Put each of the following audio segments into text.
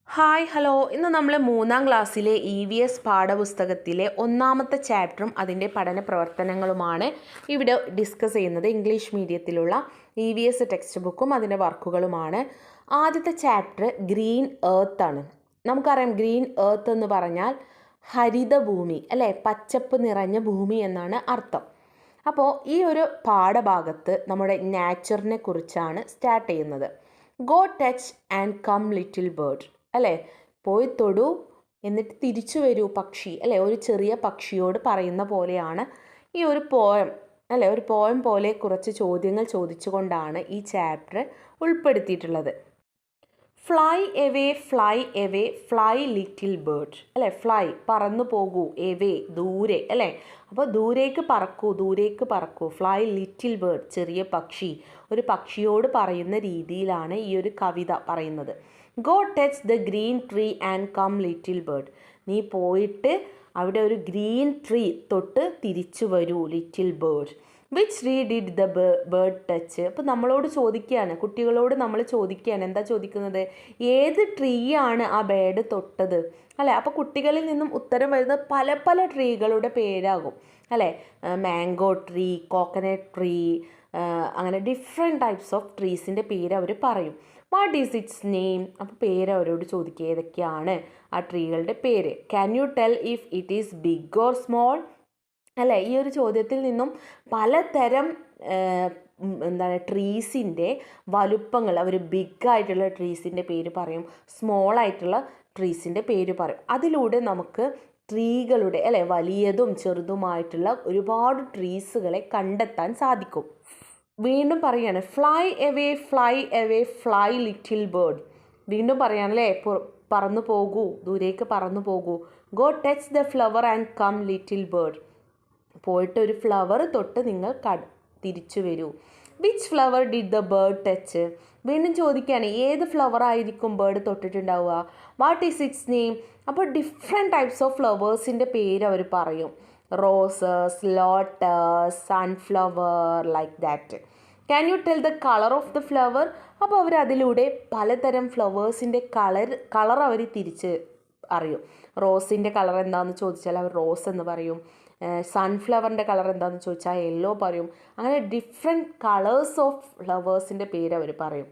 Hi hello ഇന്ന് നമ്മൾ മൂന്നാം ക്ലാസ്സിലെ EVS പാഠപുസ്തകത്തിലെ ഒന്നാമത്തെ ചാപ്റ്ററും അതിൻ്റെ പഠന പ്രവർത്തനങ്ങളുമാണ് ഇവിടെ ഡിസ്കസ് ചെയ്യുന്നത്. ഇംഗ്ലീഷ് മീഡിയത്തിലുള്ള EVS ടെക്സ്റ്റ് ബുക്കും അതിൻ്റെ വർക്കുകളുമാണ്. ആദ്യത്തെ ചാപ്റ്റർ ഗ്രീൻ എർത്ത് ആണ്. നമുക്കറിയാം ഗ്രീൻ എർത്ത് എന്ന് പറഞ്ഞാൽ ഹരിതഭൂമി അല്ലേ, പച്ചപ്പ് നിറഞ്ഞ ഭൂമി എന്നാണ് അർത്ഥം. അപ്പോൾ ഈ ഒരു പാഠഭാഗത്ത് നമ്മുടെ നാച്ചറിനെ കുറിച്ചാണ് സ്റ്റാർട്ട് ചെയ്യുന്നത്. Go touch and come little bird അല്ലേ, പോയി തൊടൂ എന്നിട്ട് തിരിച്ചു വരൂ പക്ഷി അല്ലേ, ഒരു ചെറിയ പക്ഷിയോട് പറയുന്ന പോലെയാണ് ഈ ഒരു പോയം അല്ലേ. ഒരു പോയം പോലെ കുറച്ച് ചോദ്യങ്ങൾ ചോദിച്ചുകൊണ്ടാണ് ഈ ചാപ്റ്റർ ഉൾപ്പെടുത്തിയിട്ടുള്ളത്. Fly away fly away fly little bird അല്ലേ, ഫ്ലൈ പറന്നു പോകൂ, എവേ ദൂരെ അല്ലേ, അപ്പോൾ ദൂരേക്ക് പറക്കൂ, ദൂരേക്ക് പറക്കൂ. ഫ്ലൈ ലിറ്റിൽ ബേർഡ് ചെറിയ പക്ഷി, ഒരു പക്ഷിയോട് പറയുന്ന രീതിയിലാണ് ഈ ഒരു കവിത പറയുന്നത്. Go touch the green tree and come little bird, നീ പോയിട്ട് അവിടെ ഒരു ഗ്രീൻ ട്രീ തൊട്ട് തിരിച്ചു വരൂ little bird. Which tree did the bird touch, അപ്പോൾ നമ്മളോട് ചോദിക്കുകയാണ്, കുട്ടികളോട് നമ്മൾ ചോദിക്കുകയാണ്, എന്താ ചോദിക്കുന്നത്, ഏത് ട്രീ ആണ് ആ ബേർഡ് തൊട്ടത് അല്ലേ. അപ്പോൾ കുട്ടികളിൽ നിന്നും ഉത്തരം വരുന്നത് പല പല ട്രീകളുടെ പേരാകും അല്ലേ. മാംഗോ ട്രീ, കോക്കനട്ട് ട്രീ, അങ്ങനെ ഡിഫറെൻറ്റ് ടൈപ്സ് ഓഫ് ട്രീസിൻ്റെ പേര് അവർ പറയും. വാട്ട് ഈസ് ഇറ്റ്സ് നെയിം, അപ്പോൾ പേര് അവരോട് ചോദിക്കുക, ഏതൊക്കെയാണ് ആ ട്രീകളുടെ പേര്. Can you tell if it is big or small അല്ലേ. ഈ ഒരു ചോദ്യത്തിൽ നിന്നും പലതരം എന്താണ് ട്രീസിൻ്റെ വലുപ്പങ്ങൾ, അവർ ബിഗ് ആയിട്ടുള്ള ട്രീസിൻ്റെ പേര് പറയും, സ്മോൾ ആയിട്ടുള്ള ട്രീസിൻ്റെ പേര് പറയും. അതിലൂടെ നമുക്ക് ട്രീകളുടെ അല്ലേ വലിയതും ചെറുതുമായിട്ടുള്ള ഒരുപാട് ട്രീസുകളെ കണ്ടെത്താൻ സാധിക്കും. വീണ്ടും പറയാണ്, fly away fly away fly little bird, വീണ്ടും പറയാനല്ലേ, പറന്നു പോകൂ, ദൂരേക്ക് പറന്നു പോകൂ. Go touch the flower and come little bird, പോയിട്ട് ഒരു ഫ്ലവർ തൊട്ട് നിങ്ങൾ തിരിച്ചു വരൂ. Which flower did the bird touch, വീണ്ടും ചോദിക്കുകയാണ്, ഏത് ഫ്ലവർ ആയിരിക്കും ബേർഡ് തൊട്ടിട്ടുണ്ടാവുക. വാട്ട് ഈസ് ഇറ്റ്സ് നെയിം, അപ്പോൾ ഡിഫറെൻറ്റ് ടൈപ്സ് ഓഫ് ഫ്ലവേഴ്സിൻ്റെ പേര് അവർ പറയും. Roses, lotus, sunflower, like that. Can you tell the colour of the flower, അപ്പോൾ അവർ അതിലൂടെ പലതരം ഫ്ലവേഴ്സിൻ്റെ കളർ അവർ തിരിച്ച് അറിയും. റോസിൻ്റെ കളർ എന്താണെന്ന് ചോദിച്ചാൽ അവർ റോസ് എന്ന് പറയും. സൺഫ്ലവറിൻ്റെ കളർ എന്താണെന്ന് ചോദിച്ചാൽ യെല്ലോ പറയും. അങ്ങനെ ഡിഫറെൻറ്റ് കളേഴ്സ് ഓഫ് ഫ്ലവേഴ്സിൻ്റെ പേര് അവർ പറയും.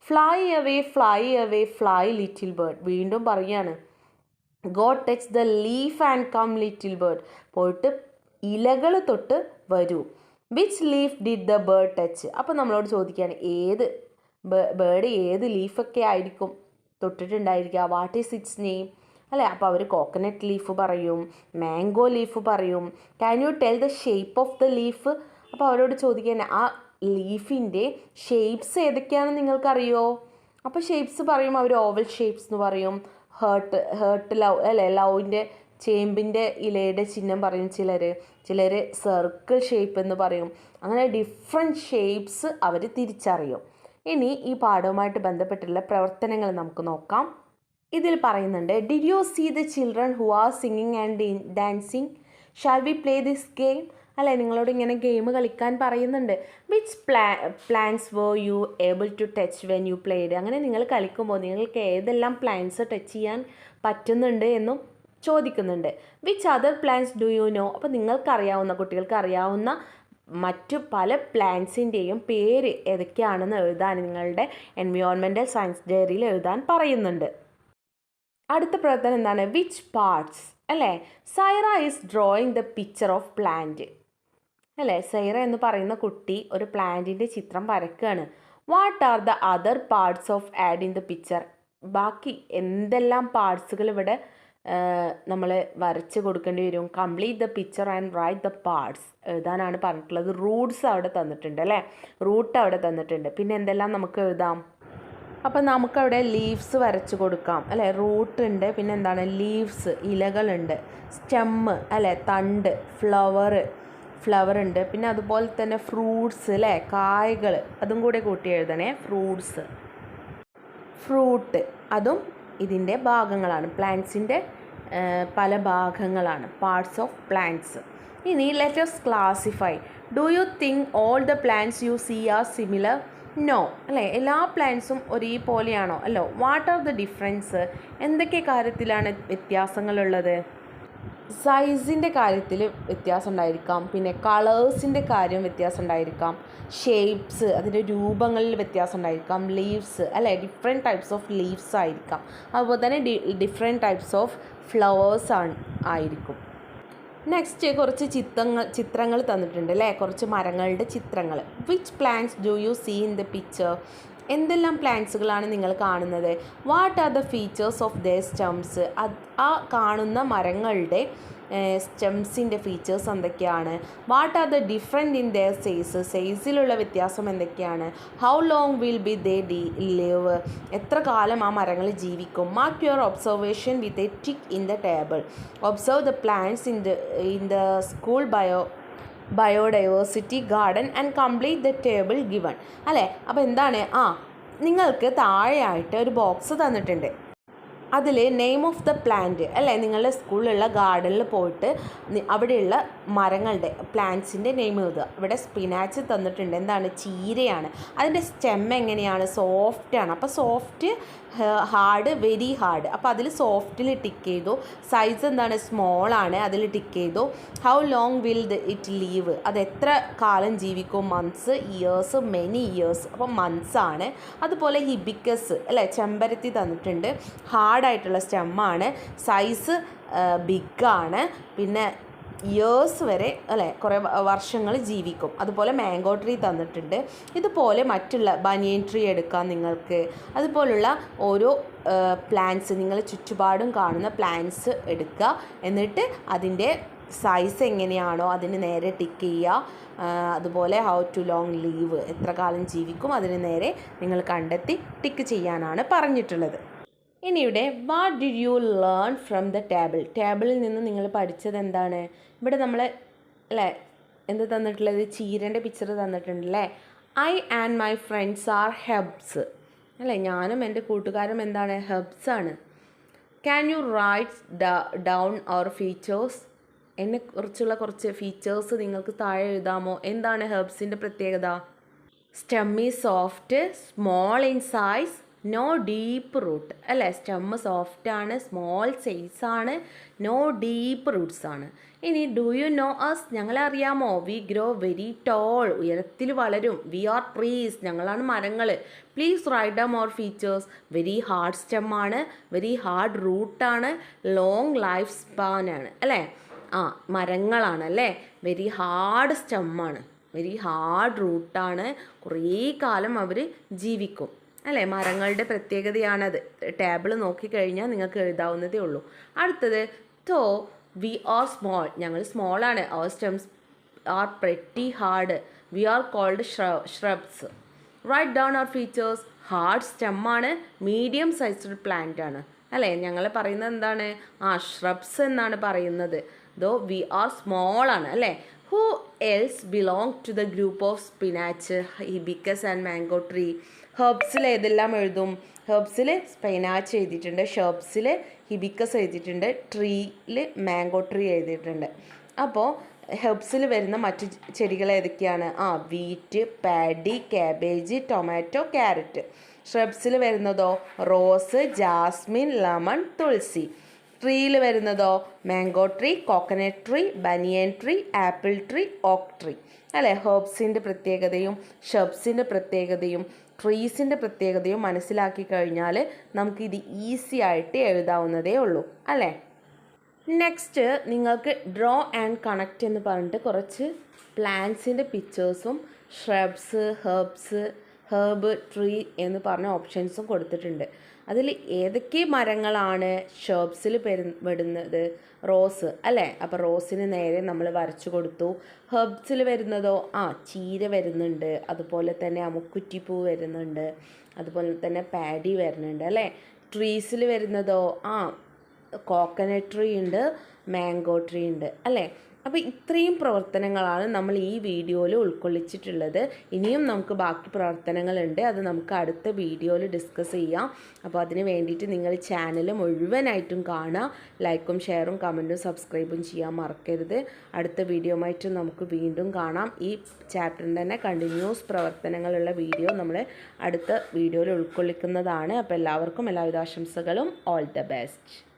Fly away fly away fly little bird, വീണ്ടും പറയുകയാണ്, go touch the leaf and come little bird, പോയിട്ട് ഇലകൾ തൊട്ട് വരൂ. Which leaf did the bird touch, അപ്പോൾ നമ്മളോട് ചോദിക്കുകയാണ്, ഏത് ബേർഡ് ഏത് ലീഫൊക്കെ ആയിരിക്കും തൊട്ടിട്ടുണ്ടായിരിക്കുക. വാട്ട് ഈസ് ഇറ്റ്സ് നെയിം അല്ലേ, അപ്പോൾ അവർ കോക്കനട്ട് ലീഫ് പറയും, മാംഗോ ലീഫ് പറയും. Can you tell the shape of the leaf, അപ്പോൾ അവരോട് ചോദിക്കാൻ ആ ലീഫിൻ്റെ ഷേപ്സ് ഏതൊക്കെയാണെന്ന് നിങ്ങൾക്കറിയോ. അപ്പോൾ ഷേപ്സ് പറയും, അവർ ഓവൽ ഷേപ്സ് എന്ന് പറയും, ഹേർട്ട് ലവ് അല്ലേ, ലവിൻ്റെ ചേമ്പിൻ്റെ ഇലയുടെ ചിഹ്നം പറയും ചിലർ സർക്കിൾ ഷേപ്പ് എന്ന് പറയും. അങ്ങനെ ഡിഫറെൻറ്റ് ഷേപ്സ് അവർ തിരിച്ചറിയും. ഇനി ഈ പാഠവുമായിട്ട് ബന്ധപ്പെട്ടുള്ള പ്രവർത്തനങ്ങൾ നമുക്ക് നോക്കാം. ഇതിൽ പറയുന്നുണ്ട്, did you see the children who are singing and dancing, shall we play this game അല്ലേ, നിങ്ങളോട് ഇങ്ങനെ ഗെയിം കളിക്കാൻ പറയുന്നുണ്ട്. Which plants were you able to touch when you played, അങ്ങനെ നിങ്ങൾ കളിക്കുമ്പോൾ നിങ്ങൾക്ക് ഏതെല്ലാം പ്ലാന്റ്സ് ടച്ച് ചെയ്യാൻ പറ്റുന്നുണ്ട് എന്നും ചോദിക്കുന്നുണ്ട്. Which other plants do you know, അപ്പോൾ നിങ്ങൾക്കറിയാവുന്ന, കുട്ടികൾക്ക് അറിയാവുന്ന മറ്റു പല പ്ലാന്റ്സിൻ്റെയും പേര് ഏതൊക്കെയാണെന്ന് എഴുതാൻ നിങ്ങളുടെ എൻവയോൺമെൻറ്റൽ സയൻസ് ഡയറിയിൽ എഴുതാൻ പറയുന്നുണ്ട്. അടുത്ത പ്രവർത്തനം എന്താണ്, വിച്ച് പാർട്സ് അല്ലേ. Saira is drawing the picture of plant അല്ലേ, സൈറ എന്ന് പറയുന്ന കുട്ടി ഒരു പ്ലാന്റിൻ്റെ ചിത്രം വരയ്ക്കുകയാണ്. What are the other parts of add in the picture, ബാക്കി എന്തെല്ലാം പാർട്സുകൾ ഇവിടെ നമ്മൾ വരച്ച് കൊടുക്കേണ്ടി വരും. Complete the picture and write the parts എഴുതാനാണ് പറഞ്ഞിട്ടുള്ളത്. റൂട്ട്സ് അവിടെ തന്നിട്ടുണ്ട് അല്ലേ, റൂട്ട് അവിടെ തന്നിട്ടുണ്ട്. പിന്നെ എന്തെല്ലാം നമുക്ക് എഴുതാം, അപ്പം നമുക്കവിടെ ലീവ്സ് വരച്ച് കൊടുക്കാം അല്ലേ, റൂട്ട് ഉണ്ട്, പിന്നെ എന്താണ് ലീവ്സ് ഇലകളുണ്ട്, സ്റ്റെമ്മ് അല്ലേ തണ്ട്, ഫ്ലവർ ഉണ്ട്, പിന്നെ അതുപോലെ തന്നെ ഫ്രൂട്ട്സ് അല്ലേ കായകൾ, അതും കൂടെ കൂട്ടി എഴുതണേ. ഫ്രൂട്ട് അതും ഇതിൻ്റെ ഭാഗങ്ങളാണ്, പ്ലാന്റ്സിൻ്റെ പല ഭാഗങ്ങളാണ്, പാർട്സ് ഓഫ് പ്ലാന്റ്സ്. ഇനി let us classify, do you think all the plants you see are similar, no അല്ലേ, എല്ലാ പ്ലാന്റ്സും ഒരേപോലെയാണോ? അല്ലോ. What are the difference? എന്തൊക്കെ കാര്യത്തിലാണ് വ്യത്യാസങ്ങളുള്ളത്? സൈസിൻ്റെ കാര്യത്തിൽ വ്യത്യാസം ഉണ്ടായിരിക്കാം, പിന്നെ കളേഴ്സിൻ്റെ കാര്യം വ്യത്യാസം ഉണ്ടായിരിക്കാം, ഷേപ്സ് അതിൻ്റെ രൂപങ്ങളിൽ വ്യത്യാസം ഉണ്ടായിരിക്കാം, ലീവ്സ് അല്ലേ, ഡിഫറെൻറ്റ് ടൈപ്സ് ഓഫ് ലീവ്സ് ആയിരിക്കാം, അതുപോലെ തന്നെ ഡിഫറെൻറ്റ് ടൈപ്സ് ഓഫ് ഫ്ലവേഴ്സ് ആയിരിക്കും. നെക്സ്റ്റ് കുറച്ച് ചിത്രങ്ങൾ തന്നിട്ടുണ്ട് അല്ലേ, കുറച്ച് മരങ്ങളുടെ ചിത്രങ്ങൾ. Which plants do you see in the picture? എന്തെല്ലാം പ്ലാന്റ്സുകളാണ് നിങ്ങൾ കാണുന്നത്? What are the features of the stems? ആ കാണുന്ന മരങ്ങളുടെ സ്റ്റെംസിൻ്റെ ഫീച്ചേഴ്സ് എന്തൊക്കെയാണ്? What are the different in their സൈസിലുള്ള വ്യത്യാസം എന്തൊക്കെയാണ്? How long will be they live? എത്ര കാലം ആ മരങ്ങൾ ജീവിക്കും? Mark your observation with a tick in the table. Observe the plants in the school biodiversity garden and complete the table given. അല്ലേ, അപ്പോൾ എന്താണ്? നിങ്ങൾക്ക് താഴെയായിട്ട് ഒരു ബോക്സ് തന്നിട്ടുണ്ട്. അതിൽ നെയിം ഓഫ് ദ പ്ലാന്റ് അല്ലേ, നിങ്ങളുടെ സ്കൂളിലുള്ള ഗാർഡനിൽ പോയിട്ട് അവിടെയുള്ള മരങ്ങളുടെ പ്ലാന്റ്സിൻ്റെ നെയിം എഴുതുക. ഇവിടെ സ്പിനാച്ച് തന്നിട്ടുണ്ട്, എന്താണ്? ചീരയാണ്. അതിൻ്റെ സ്റ്റെം എങ്ങനെയാണ്? സോഫ്റ്റാണ്. അപ്പോൾ സോഫ്റ്റ്, ഹാർഡ്, വെരി ഹാർഡ്. അപ്പോൾ അതിൽ സോഫ്റ്റിൽ ടിക്ക് ചെയ്തു. സൈസ് എന്താണ്? സ്മോളാണ്, അതിൽ ടിക്ക് ചെയ്തു. How long will it leave? അത് എത്ര കാലം ജീവിക്കും? Months, years, many years. അപ്പോൾ മന്ത്സ് ആണ്. അതുപോലെ ഹിബിക്കസ് അല്ലേ, ചെമ്പരത്തി തന്നിട്ടുണ്ട്. ഹാർഡായിട്ടുള്ള സ്റ്റെമ്മാണ്, സൈസ് ബിഗാണ്, പിന്നെ ഇയേഴ്സ് വരെ അല്ലേ, കുറേ വർഷങ്ങൾ ജീവിക്കും. അതുപോലെ മാംഗോ ട്രീ തന്നിട്ടുണ്ട്. ഇതുപോലെ മറ്റുള്ള ബനിയൻ ട്രീ എടുക്കാം നിങ്ങൾക്ക്. അതുപോലുള്ള ഓരോ പ്ലാന്റ്സ്, നിങ്ങൾ ചുറ്റുപാടും കാണുന്ന പ്ലാന്റ്സ് എടുക്കുക. എന്നിട്ട് അതിൻ്റെ സൈസ് എങ്ങനെയാണോ അതിന് നേരെ ടിക്ക് ചെയ്യുക. അതുപോലെ ഹൗ ടു ലോങ് ലീവ്, എത്ര കാലം ജീവിക്കും, അതിന് നേരെ നിങ്ങൾ കണ്ടെത്തി ടിക്ക് ചെയ്യാനാണ് പറഞ്ഞിട്ടുള്ളത്. ഇനി ഇവിടെ what did you learn from the table? ടേബിളിൽ നിന്ന് നിങ്ങൾ പഠിച്ചത് എന്താണ്? ഇവിടെ നമ്മൾ അല്ലേ എന്ത് തന്നിട്ടുള്ളത്? ചീരൻ്റെ പിക്ചർ തന്നിട്ടുണ്ടല്ലേ. I and my friends are herbs അല്ലേ, ഞാനും എൻ്റെ കൂട്ടുകാരും എന്താണ്? ഹെബ്സ് ആണ്. Can you write down our features? എന്നെക്കുറിച്ചുള്ള കുറച്ച് ഫീച്ചേഴ്സ് നിങ്ങൾക്ക് താഴെ എഴുതാമോ? എന്താണ് ഹെബ്സിൻ്റെ പ്രത്യേകത? Stem is soft, small in size, no deep root അല്ലേ. സ്റ്റെമ്മ് സോഫ്റ്റാണ്, സ്മോൾ സൈസാണ്, നോ ഡീപ്പ് റൂട്ട്സ് ആണ്. ഇനി ഡു യു നോ അസ്? ഞങ്ങളെ അറിയാമോ? വി ഗ്രോ വെരി ടോൾ, ഉയരത്തിൽ വളരും. വി ആർ ട്രീസ്, ഞങ്ങളാണ് മരങ്ങൾ. Please write down our features. Very hard സ്റ്റെമ്മാണ്, വെരി ഹാർഡ് റൂട്ടാണ്, ലോങ് ലൈഫ് സ്പാനാണ് അല്ലേ. മരങ്ങളാണ് അല്ലേ. വെരി ഹാർഡ് സ്റ്റെമ്മാണ്, വെരി ഹാർഡ് റൂട്ടാണ്, കുറേ കാലം അവർ ജീവിക്കും അല്ലേ. മരങ്ങളുടെ പ്രത്യേകതയാണത്. ടേബിൾ നോക്കിക്കഴിഞ്ഞാൽ നിങ്ങൾക്ക് എഴുതാവുന്നതേ ഉള്ളൂ. അടുത്തത് തോ വി ആർ സ്മോൾ, ഞങ്ങൾ സ്മോളാണ്. Our stems are pretty hard, we are called shrubs. Write down our features. Hard സ്റ്റെമ്മാണ്, മീഡിയം സൈസ്ഡ് പ്ലാന്റ് ആണ് അല്ലേ. ഞങ്ങൾ പറയുന്നത് എന്താണ്? ഷ്രബ്സ് എന്നാണ് പറയുന്നത്. ദോ വി ആർ സ്മോൾ ആണ് അല്ലേ. Who else belong to the group of spinach, hibiscus and mango tree? ഹെർബ്സിൽ ഏതെല്ലാം എഴുതും? ഹെർബ്സിൽ സ്പൈനാച്ച് എഴുതിയിട്ടുണ്ട്, ഷെർബ്സിൽ ഹിബിക്കസ് എഴുതിയിട്ടുണ്ട്, ട്രീയിൽ മാംഗോ ട്രീ എഴുതിയിട്ടുണ്ട്. അപ്പോൾ ഹെർബ്സിൽ വരുന്ന മറ്റു ചെടികൾ ഏതൊക്കെയാണ്? Wheat, paddy, cabbage, tomato, carrot. ഷ്രബ്സിൽ വരുന്നതോ? Rose, jasmine, lemon, tulsi. ട്രീയിൽ വരുന്നതോ? Mango tree, coconut tree, banyan tree, apple tree, oak tree അല്ലേ. ഹെർബ്സിൻ്റെ പ്രത്യേകതയും ഷെർബ്സിൻ്റെ പ്രത്യേകതയും ട്രീസിൻ്റെ പ്രത്യേകതയും മനസ്സിലാക്കി കഴിഞ്ഞാൽ നമുക്കിത് ഈസി ആയിട്ട് എഴുതാവുന്നതേ ഉള്ളൂ അല്ലേ. നെക്സ്റ്റ് നിങ്ങൾക്ക് ഡ്രോ ആൻഡ് കണക്റ്റ് എന്ന് പറഞ്ഞിട്ട് കുറച്ച് പ്ലാന്റ്സിൻ്റെ പിക്ചേഴ്സും ഷ്രബ്സ്, ഹെർബ്, ട്രീ എന്ന് പറഞ്ഞ ഓപ്ഷൻസും കൊടുത്തിട്ടുണ്ട്. അതിൽ ഏതൊക്കെ മരങ്ങളാണ് ഷെർബ്സിൽ പെടുന്നത്? റോസ് അല്ലേ. അപ്പോൾ റോസിന് നേരെ നമ്മൾ വരച്ചു കൊടുത്തു. ഹെർബ്സിൽ വരുന്നതോ? ചീര വരുന്നുണ്ട്, അതുപോലെ തന്നെ അമുക്കുറ്റിപ്പൂ വരുന്നുണ്ട്, അതുപോലെ തന്നെ പാഡി വരുന്നുണ്ട് അല്ലേ. ട്രീസിൽ വരുന്നതോ? കോക്കനട്ട് ട്രീ ഉണ്ട്, മാംഗോ ട്രീ ഉണ്ട് അല്ലേ. അപ്പോൾ ഇത്രയും പ്രവർത്തനങ്ങളാണ് നമ്മൾ ഈ വീഡിയോയിൽ ഉൾക്കൊള്ളിച്ചിട്ടുള്ളത്. ഇനിയും നമുക്ക് ബാക്കി പ്രവർത്തനങ്ങളുണ്ട്, അത് നമുക്ക് അടുത്ത വീഡിയോയിൽ ഡിസ്കസ് ചെയ്യാം. അപ്പോൾ അതിന് വേണ്ടിയിട്ട് നിങ്ങൾ ചാനൽ മുഴുവനായിട്ടും കാണുക, ലൈക്കും ഷെയറും കമൻറ്റും സബ്സ്ക്രൈബും ചെയ്യാൻ മറക്കരുത്. അടുത്ത വീഡിയോയുമായിട്ട് നമുക്ക് വീണ്ടും കാണാം. ഈ ചാപ്റ്ററിൻ്റെ തന്നെ കണ്ടിന്യൂസ് പ്രവർത്തനങ്ങളുള്ള വീഡിയോ നമ്മൾ അടുത്ത വീഡിയോയിൽ ഉൾക്കൊള്ളിക്കുന്നതാണ്. അപ്പോൾ എല്ലാവർക്കും എല്ലാവിധ ആശംസകളും. All the best.